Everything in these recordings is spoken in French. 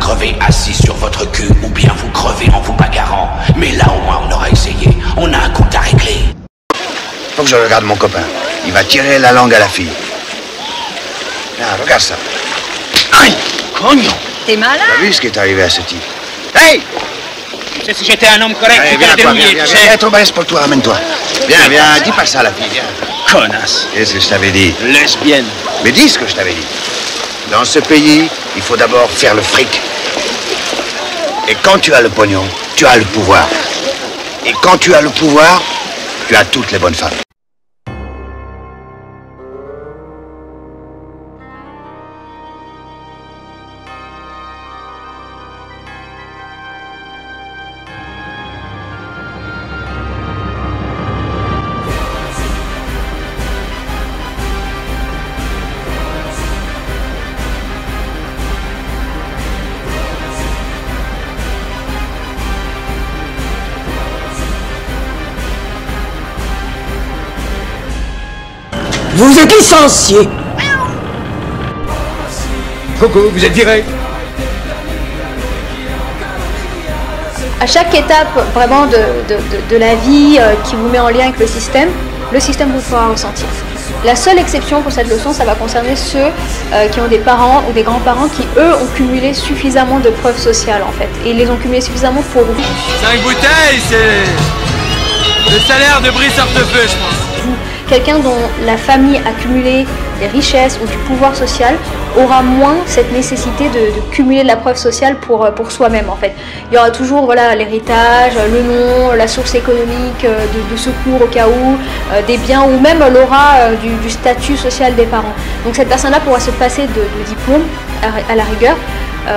crever assis sur votre cul ou bien vous crevez en vous bagarrant. Mais là au moins on aura essayé. On a un compte à régler. Faut que je regarde mon copain. Il va tirer la langue à la fille. Ah, regarde ça. Aïe, cognon. T'es malade? T'as vu ce qui est arrivé à ce type? Hey! C'est si j'étais un homme correct, Allez, tu viens, t'es toi, débrouillé, viens, tu viens, sais. viens, trop balèze pour toi, ramène-toi. Viens, viens, dis pas ça à la fille, viens. Connasse. Qu'est-ce que je t'avais dit? Lesbienne. Mais dis ce que je t'avais dit. Dans ce pays, il faut d'abord faire le fric. Et quand tu as le pognon, tu as le pouvoir. Et quand tu as le pouvoir, tu as toutes les bonnes femmes. Vous êtes licencié. Coco, vous êtes viré. À chaque étape vraiment de la vie qui vous met en lien avec le système vous fera ressentir. La seule exception pour cette leçon, ça va concerner ceux qui ont des parents ou des grands-parents qui, eux, ont cumulé suffisamment de preuves sociales, en fait. Et ils les ont cumulées suffisamment pour vous. 5 bouteilles, c'est le salaire de Brice Hortefeux, je pense. Quelqu'un dont la famille a cumulé des richesses ou du pouvoir social aura moins cette nécessité de cumuler de la preuve sociale pour soi-même, en fait. Il y aura toujours voilà, l'héritage, le nom, la source économique de secours au cas où, des biens ou même l'aura du statut social des parents. Donc cette personne-là pourra se passer de diplôme à la rigueur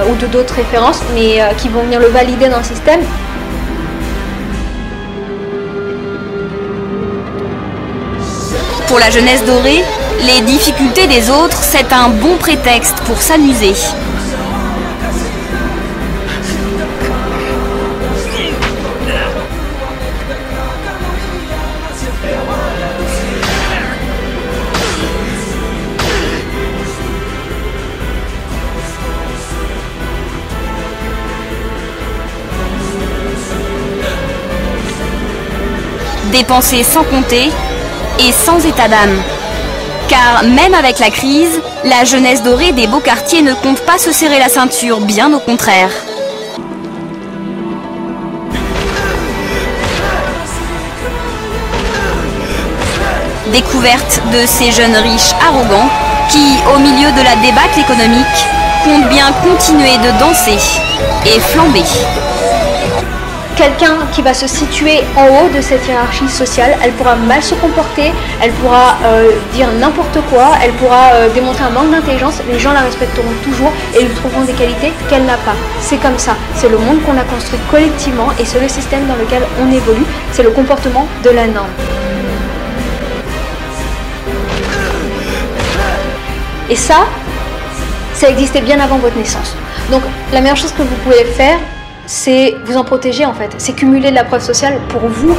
ou de d'autres références, mais qui vont venir le valider dans le système. Pour la jeunesse dorée, les difficultés des autres, c'est un bon prétexte pour s'amuser. Dépenser sans compter et sans état d'âme. Car même avec la crise, la jeunesse dorée des beaux quartiers ne compte pas se serrer la ceinture, bien au contraire. Découverte de ces jeunes riches arrogants qui, au milieu de la débâcle économique, comptent bien continuer de danser et flamber. Quelqu'un qui va se situer en haut de cette hiérarchie sociale, elle pourra mal se comporter, elle pourra dire n'importe quoi, elle pourra démontrer un manque d'intelligence, les gens la respecteront toujours et lui trouveront des qualités qu'elle n'a pas. C'est comme ça, c'est le monde qu'on a construit collectivement et c'est le système dans lequel on évolue, c'est le comportement de la norme. Et ça existait bien avant votre naissance. Donc la meilleure chose que vous pouvez faire, c'est vous en protéger en fait, c'est cumuler de la preuve sociale pour vous.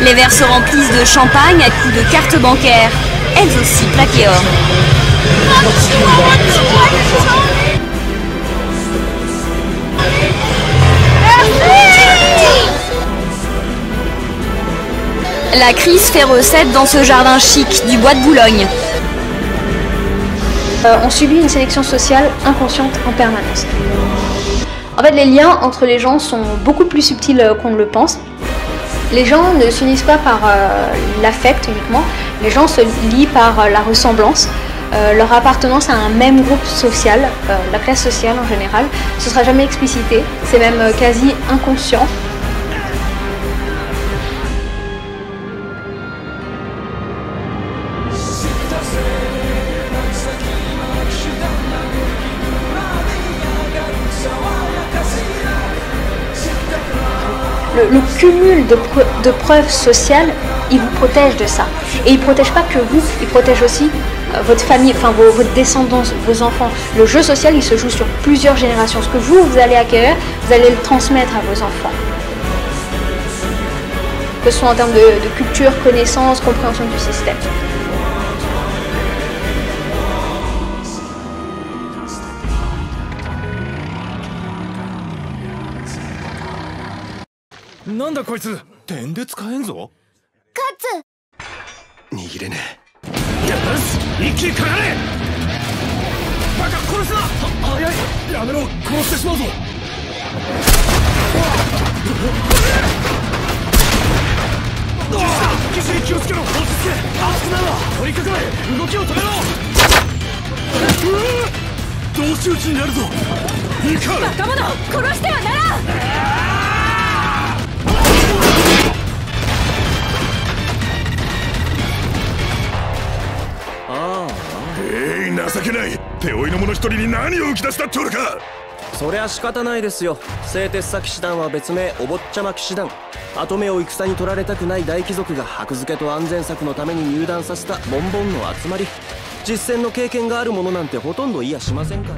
Les verres se remplissent de champagne à coups de cartes bancaires, elles aussi plaquées or. La crise fait recette dans ce jardin chic du bois de Boulogne. On subit une sélection sociale inconsciente en permanence. En fait, les liens entre les gens sont beaucoup plus subtils qu'on ne le pense. Les gens ne s'unissent pas par l'affect uniquement, les gens se lient par la ressemblance, leur appartenance à un même groupe social, la classe sociale en général. Ce ne sera jamais explicité, c'est même quasi inconscient. Le cumul de preuves sociales, il vous protège de ça. Et il ne protège pas que vous, il protège aussi votre famille, enfin votre descendance, vos enfants. Le jeu social, il se joue sur plusieurs générations. Ce que vous allez acquérir, vous allez le transmettre à vos enfants. que ce soit en termes de culture, connaissance, compréhension du système.そりゃ仕方ないですよ。製鉄佐騎士団は別名お坊ちゃま騎士団。跡目を戦に取られたくない大貴族が箔付けと安全策のために入団させたボンボンの集まり。実戦の経験がある者なんてほとんどいやしませんから。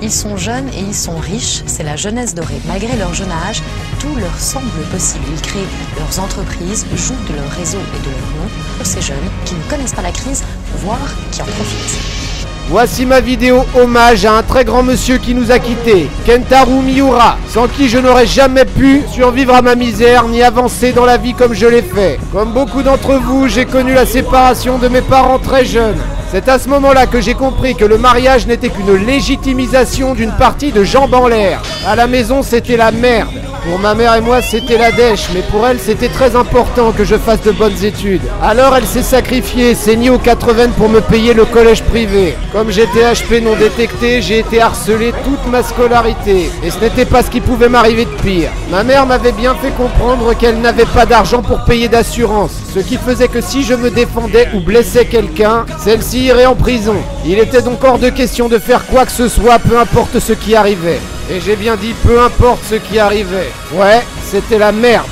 Ils sont jeunes et ils sont riches, c'est la jeunesse dorée. Malgré leur jeune âge, tout leur semble possible. Ils créent leurs entreprises, jouent de leur réseau et de leur nom pour ces jeunes qui ne connaissent pas la crise, voire qui en profitent. Voici ma vidéo hommage à un très grand monsieur qui nous a quittés, Kentaro Miura, sans qui je n'aurais jamais pu survivre à ma misère ni avancer dans la vie comme je l'ai fait. Comme beaucoup d'entre vous, j'ai connu la séparation de mes parents très jeunes. C'est à ce moment-là que j'ai compris que le mariage n'était qu'une légitimisation d'une partie de jambes en l'air. À la maison, c'était la merde. Pour ma mère et moi, c'était la dèche, mais pour elle, c'était très important que je fasse de bonnes études. Alors elle s'est sacrifiée, saignée aux 80 pour me payer le collège privé. Comme j'étais HP non détecté, j'ai été harcelé toute ma scolarité. Et ce n'était pas ce qui pouvait m'arriver de pire. Ma mère m'avait bien fait comprendre qu'elle n'avait pas d'argent pour payer d'assurance. Ce qui faisait que si je me défendais ou blessais quelqu'un, celle-ci irait en prison. Il était donc hors de question de faire quoi que ce soit, peu importe ce qui arrivait. Et j'ai bien dit peu importe ce qui arrivait. Ouais, c'était la merde.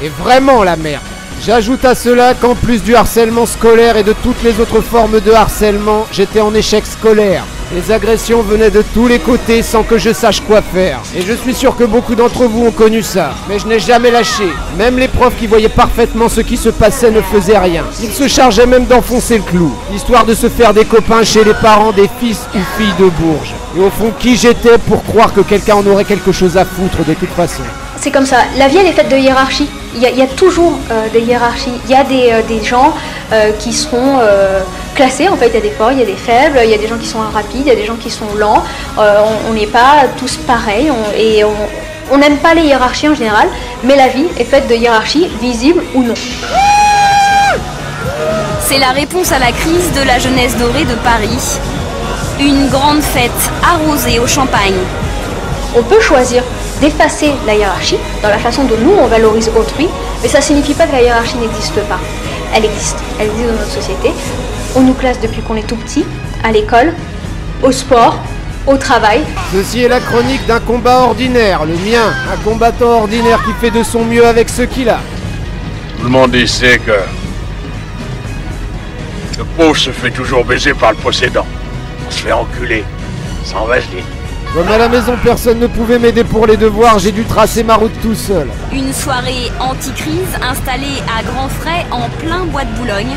Et vraiment la merde. J'ajoute à cela qu'en plus du harcèlement scolaire et de toutes les autres formes de harcèlement, j'étais en échec scolaire. Les agressions venaient de tous les côtés sans que je sache quoi faire. Et je suis sûr que beaucoup d'entre vous ont connu ça. Mais je n'ai jamais lâché. Même les profs qui voyaient parfaitement ce qui se passait ne faisaient rien. Ils se chargeaient même d'enfoncer le clou, histoire de se faire des copains chez les parents des fils ou filles de Bourges. Et au fond, qui j'étais pour croire que quelqu'un en aurait quelque chose à foutre de toute façon? C'est comme ça. La vie, elle est faite de hiérarchies. Il y a toujours des hiérarchies. Il y a des gens qui seront classés. En fait, il y a des forts, il y a des faibles, il y a des gens qui sont rapides, il y a des gens qui sont lents. On n'est pas tous pareils. On n'aime pas les hiérarchies en général. Mais la vie est faite de hiérarchies, visibles ou non. C'est la réponse à la crise de la jeunesse dorée de Paris. Une grande fête arrosée au champagne. On peut choisir d'effacer la hiérarchie dans la façon dont nous on valorise autrui, mais ça ne signifie pas que la hiérarchie n'existe pas. Elle existe dans notre société. On nous classe depuis qu'on est tout petit, à l'école, au sport, au travail. Ceci est la chronique d'un combat ordinaire, le mien, un combattant ordinaire qui fait de son mieux avec ce qu'il a. Tout le monde sait que le pauvre se fait toujours baiser par le possédant. On se fait enculer, sans vaseline. Comme à la maison personne ne pouvait m'aider pour les devoirs, j'ai dû tracer ma route tout seul. Une soirée anti-crise installée à grands frais en plein bois de Boulogne.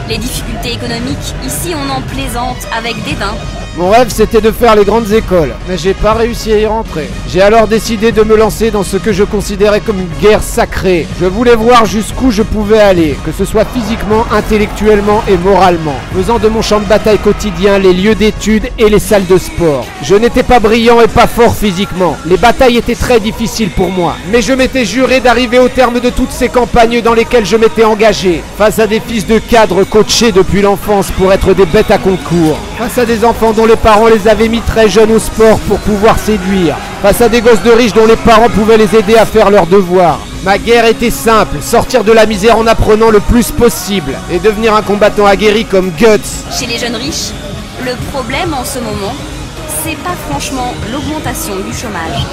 Les difficultés économiques, ici on en plaisante avec dédain. Mon rêve c'était de faire les grandes écoles, mais j'ai pas réussi à y rentrer. J'ai alors décidé de me lancer dans ce que je considérais comme une guerre sacrée. Je voulais voir jusqu'où je pouvais aller, que ce soit physiquement, intellectuellement et moralement, faisant de mon champ de bataille quotidien les lieux d'études et les salles de sport. Je n'étais pas brillant et pas fort physiquement. Les batailles étaient très difficiles pour moi, mais je m'étais juré d'arriver au terme de toutes ces campagnes dans lesquelles je m'étais engagé, face à des fils de cadres coachés depuis l'enfance pour être des bêtes à concours, face à des enfants dont les parents les avaient mis très jeunes au sport pour pouvoir séduire, face à des gosses de riches dont les parents pouvaient les aider à faire leurs devoirs. Ma guerre était simple, sortir de la misère en apprenant le plus possible et devenir un combattant aguerri comme Guts. Chez les jeunes riches, le problème en ce moment, c'est pas franchement l'augmentation du chômage.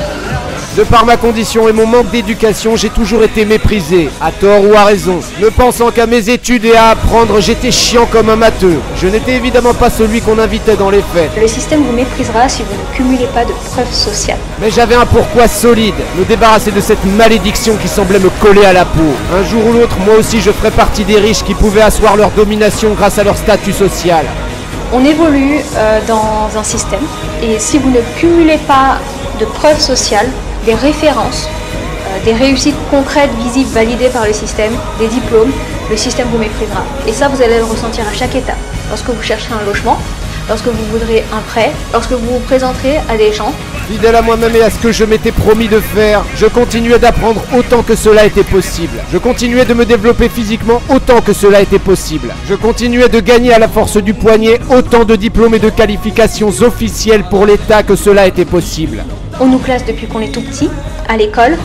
De par ma condition et mon manque d'éducation, j'ai toujours été méprisé, à tort ou à raison. Ne pensant qu'à mes études et à apprendre, j'étais chiant comme un matheux. Je n'étais évidemment pas celui qu'on invitait dans les fêtes. Le système vous méprisera si vous ne cumulez pas de preuves sociales. Mais j'avais un pourquoi solide, me débarrasser de cette malédiction qui semblait me coller à la peau. Un jour ou l'autre, moi aussi je ferais partie des riches qui pouvaient asseoir leur domination grâce à leur statut social. On évolue dans un système et si vous ne cumulez pas de preuves sociales, des références, des réussites concrètes, visibles, validées par le système, des diplômes, le système vous méprisera. Et ça, vous allez le ressentir à chaque étape. Lorsque vous chercherez un logement, lorsque vous voudrez un prêt, lorsque vous vous présenterez à des gens. Fidèle à moi-même et à ce que je m'étais promis de faire, je continuais d'apprendre autant que cela était possible. Je continuais de me développer physiquement autant que cela était possible. Je continuais de gagner à la force du poignet autant de diplômes et de qualifications officielles pour l'État que cela était possible. On nous classe depuis qu'on est tout petit, à l'école,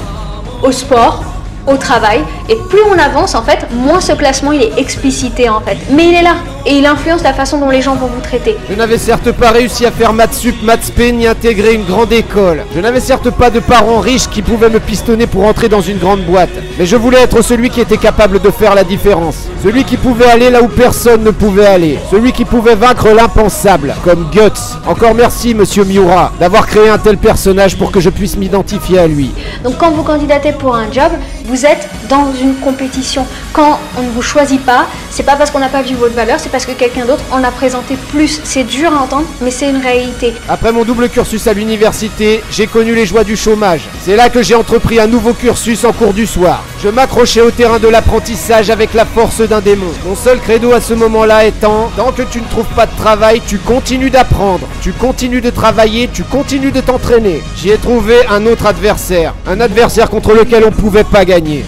au sport, au travail, et plus on avance en fait, moins ce classement il est explicité en fait. Mais il est là, et il influence la façon dont les gens vont vous traiter. Je n'avais certes pas réussi à faire maths sup, maths spé, ni intégrer une grande école. Je n'avais certes pas de parents riches qui pouvaient me pistonner pour entrer dans une grande boîte. Mais je voulais être celui qui était capable de faire la différence. Celui qui pouvait aller là où personne ne pouvait aller. Celui qui pouvait vaincre l'impensable, comme Guts. Encore merci, monsieur Miura, d'avoir créé un tel personnage pour que je puisse m'identifier à lui. Donc quand vous candidatez pour un job, vous êtes dans une compétition. Quand on ne vous choisit pas, c'est pas parce qu'on n'a pas vu votre valeur, c'est parce que quelqu'un d'autre en a présenté plus. C'est dur à entendre, mais c'est une réalité. Après mon double cursus à l'université, j'ai connu les joies du chômage. C'est là que j'ai entrepris un nouveau cursus en cours du soir. Je m'accrochais au terrain de l'apprentissage avec la force d'un démon. Mon seul credo à ce moment-là étant, tant que tu ne trouves pas de travail, tu continues d'apprendre, tu continues de travailler, tu continues de t'entraîner. J'y ai trouvé un autre adversaire. Un adversaire contre lequel on pouvait pas gagner.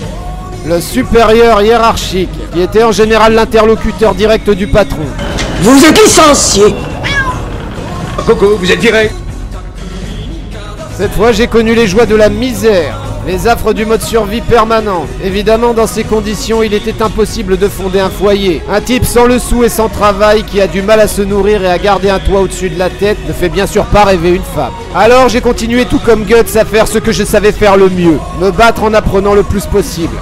Le supérieur hiérarchique, qui était en général l'interlocuteur direct du patron. Vous êtes licencié. Coco, vous êtes viré. Cette fois, j'ai connu les joies de la misère, les affres du mode survie permanent. Évidemment, dans ces conditions, il était impossible de fonder un foyer. Un type sans le sou et sans travail, qui a du mal à se nourrir et à garder un toit au-dessus de la tête, ne fait bien sûr pas rêver une femme. Alors, j'ai continué tout comme Guts à faire ce que je savais faire le mieux, me battre en apprenant le plus possible.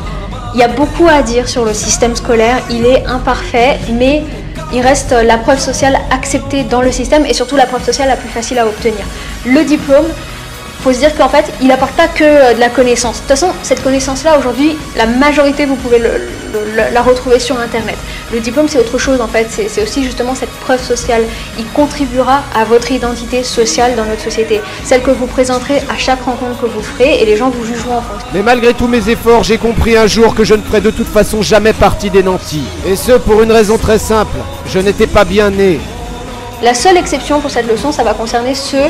Il y a beaucoup à dire sur le système scolaire, il est imparfait, mais il reste la preuve sociale acceptée dans le système et surtout la preuve sociale la plus facile à obtenir. Le diplôme, il faut se dire qu'en fait, il n'apporte pas que de la connaissance. De toute façon, cette connaissance-là, aujourd'hui, la majorité, vous pouvez la retrouver sur Internet. Le diplôme, c'est autre chose, en fait. C'est aussi justement cette preuve sociale. Il contribuera à votre identité sociale dans notre société. Celle que vous présenterez à chaque rencontre que vous ferez et les gens vous jugeront en fonction. Mais malgré tous mes efforts, j'ai compris un jour que je ne ferais de toute façon jamais partie des nantis. Et ce, pour une raison très simple. Je n'étais pas bien né. La seule exception pour cette leçon, ça va concerner ceux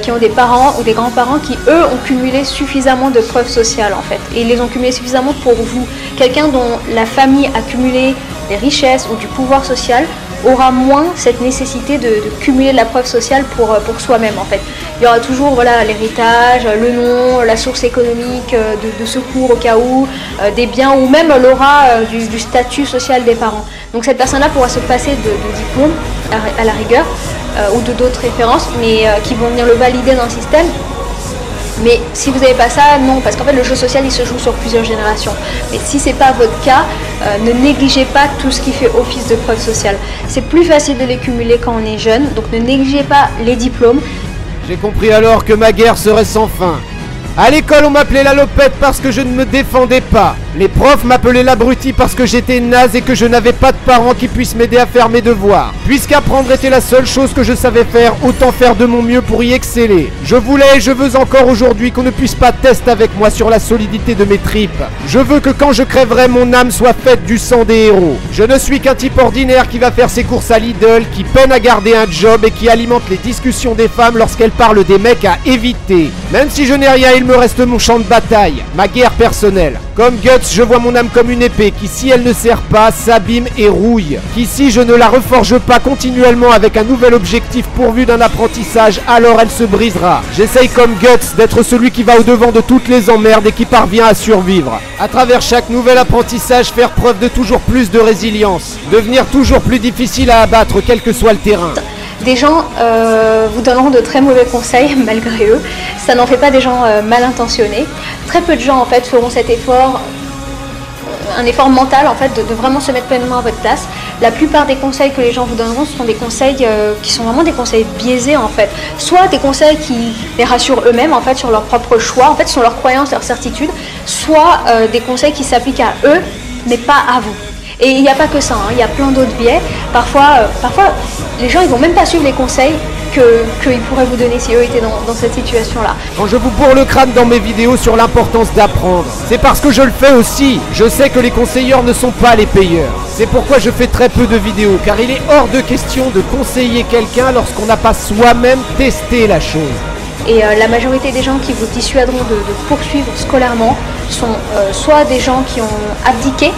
qui ont des parents ou des grands-parents qui, eux, ont cumulé suffisamment de preuves sociales, en fait. Et ils les ont cumulées suffisamment pour vous. Quelqu'un dont la famille a cumulé des richesses ou du pouvoir social aura moins cette nécessité de cumuler de la preuve sociale pour soi-même, en fait. Il y aura toujours voilà, l'héritage, le nom, la source économique de secours au cas où, des biens ou même l'aura du statut social des parents. Donc cette personne-là pourra se passer de diplôme à la rigueur ou de d'autres références, mais qui vont venir le valider dans le système. Mais si vous n'avez pas ça, non, parce qu'en fait le jeu social il se joue sur plusieurs générations. Mais si c'est pas votre cas, ne négligez pas tout ce qui fait office de preuve sociale. C'est plus facile de les cumuler quand on est jeune, donc ne négligez pas les diplômes. J'ai compris alors que ma guerre serait sans fin. À l'école, on m'appelait la lopette parce que je ne me défendais pas. Les profs m'appelaient l'abruti parce que j'étais naze et que je n'avais pas de parents qui puissent m'aider à faire mes devoirs. Puisqu'apprendre était la seule chose que je savais faire, autant faire de mon mieux pour y exceller. Je voulais et je veux encore aujourd'hui qu'on ne puisse pas tester avec moi sur la solidité de mes tripes. Je veux que quand je crèverai, mon âme soit faite du sang des héros. Je ne suis qu'un type ordinaire qui va faire ses courses à Lidl, qui peine à garder un job et qui alimente les discussions des femmes lorsqu'elles parlent des mecs à éviter. Même si je n'ai rien, il me reste mon champ de bataille, ma guerre personnelle. Comme Guts, je vois mon âme comme une épée qui, si elle ne sert pas, s'abîme et rouille. Qui, si je ne la reforge pas continuellement avec un nouvel objectif pourvu d'un apprentissage, alors elle se brisera. J'essaye comme Guts d'être celui qui va au-devant de toutes les emmerdes et qui parvient à survivre. À travers chaque nouvel apprentissage, faire preuve de toujours plus de résilience. Devenir toujours plus difficile à abattre, quel que soit le terrain. des gens vous donneront de très mauvais conseils malgré eux. Ça n'en fait pas des gens mal intentionnés. Très peu de gens en fait feront cet effort, un effort mental en fait de vraiment se mettre pleinement à votre place. La plupart des conseils que les gens vous donneront ce sont des conseils qui sont vraiment des conseils biaisés en fait. Soit des conseils qui les rassurent eux-mêmes en fait sur leur propre choix, en fait sur leurs croyances, leurs certitudes, soit des conseils qui s'appliquent à eux mais pas à vous. Et il n'y a pas que ça, hein. Il y a plein d'autres biais. Parfois, les gens ils vont même pas suivre les conseils qu'ils pourraient vous donner si eux étaient dans cette situation-là. Quand je vous bourre le crâne dans mes vidéos sur l'importance d'apprendre, c'est parce que je le fais aussi. Je sais que les conseilleurs ne sont pas les payeurs. C'est pourquoi je fais très peu de vidéos, car il est hors de question de conseiller quelqu'un lorsqu'on n'a pas soi-même testé la chose. Et la majorité des gens qui vous dissuaderont de poursuivre scolairement sont soit des gens qui ont abdiqué,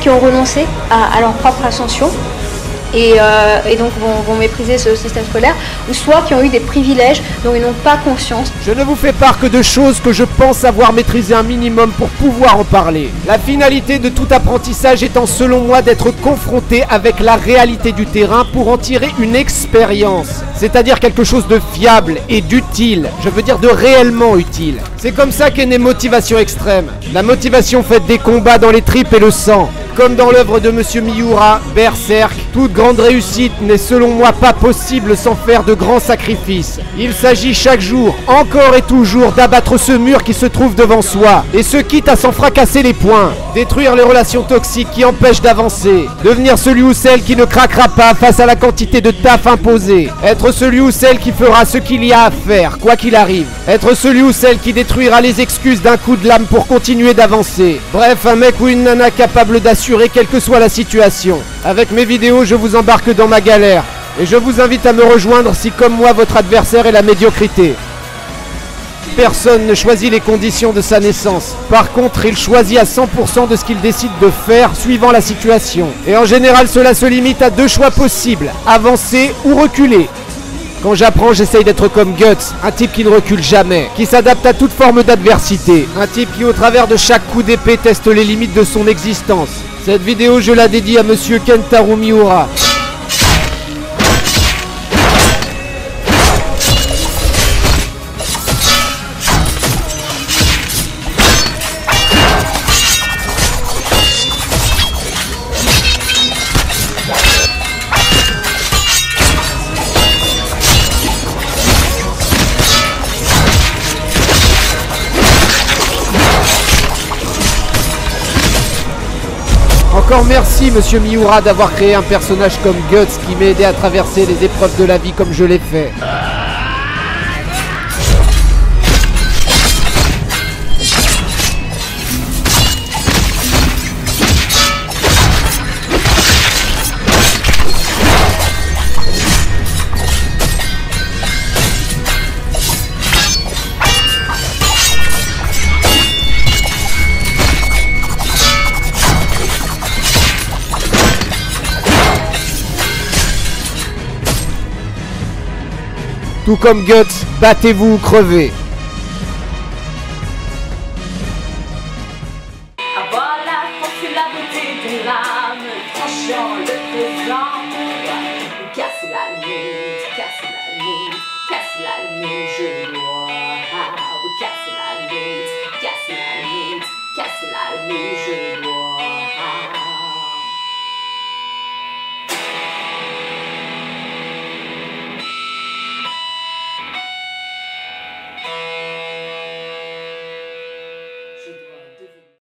qui ont renoncé à leur propre ascension, et donc vont mépriser ce système scolaire, ou soit qui ont eu des privilèges dont ils n'ont pas conscience. Je ne vous fais part que de choses que je pense avoir maîtrisé un minimum pour pouvoir en parler. La finalité de tout apprentissage étant selon moi d'être confronté avec la réalité du terrain pour en tirer une expérience, c'est-à-dire quelque chose de fiable et d'utile, je veux dire de réellement utile. C'est comme ça qu'est née Motivation Extrême. La motivation faite des combats dans les tripes et le sang. Comme dans l'œuvre de Monsieur Miura, Berserk, toute grande réussite n'est selon moi pas possible sans faire de grands sacrifices. Il s'agit chaque jour, encore et toujours, d'abattre ce mur qui se trouve devant soi, et ce quitte à s'en fracasser les poings, détruire les relations toxiques qui empêchent d'avancer, devenir celui ou celle qui ne craquera pas face à la quantité de taf imposée, être celui ou celle qui fera ce qu'il y a à faire, quoi qu'il arrive, être celui ou celle qui détruira les excuses d'un coup de lame pour continuer d'avancer. Bref, un mec ou une nana capable d'assurer quelle que soit la situation. Avec mes vidéos, je vous embarque dans ma galère, et je vous invite à me rejoindre si comme moi votre adversaire est la médiocrité. Personne ne choisit les conditions de sa naissance. Par contre, il choisit à 100% de ce qu'il décide de faire suivant la situation. Et en général, cela se limite à deux choix possibles, avancer ou reculer. Quand j'apprends, j'essaye d'être comme Guts, un type qui ne recule jamais, qui s'adapte à toute forme d'adversité, un type qui au travers de chaque coup d'épée teste les limites de son existence. Cette vidéo, je la dédie à Monsieur Kentaro Miura. Encore merci Monsieur Miura d'avoir créé un personnage comme Guts qui m'a aidé à traverser les épreuves de la vie comme je l'ai fait. Tout comme Guts, battez-vous ou crevez.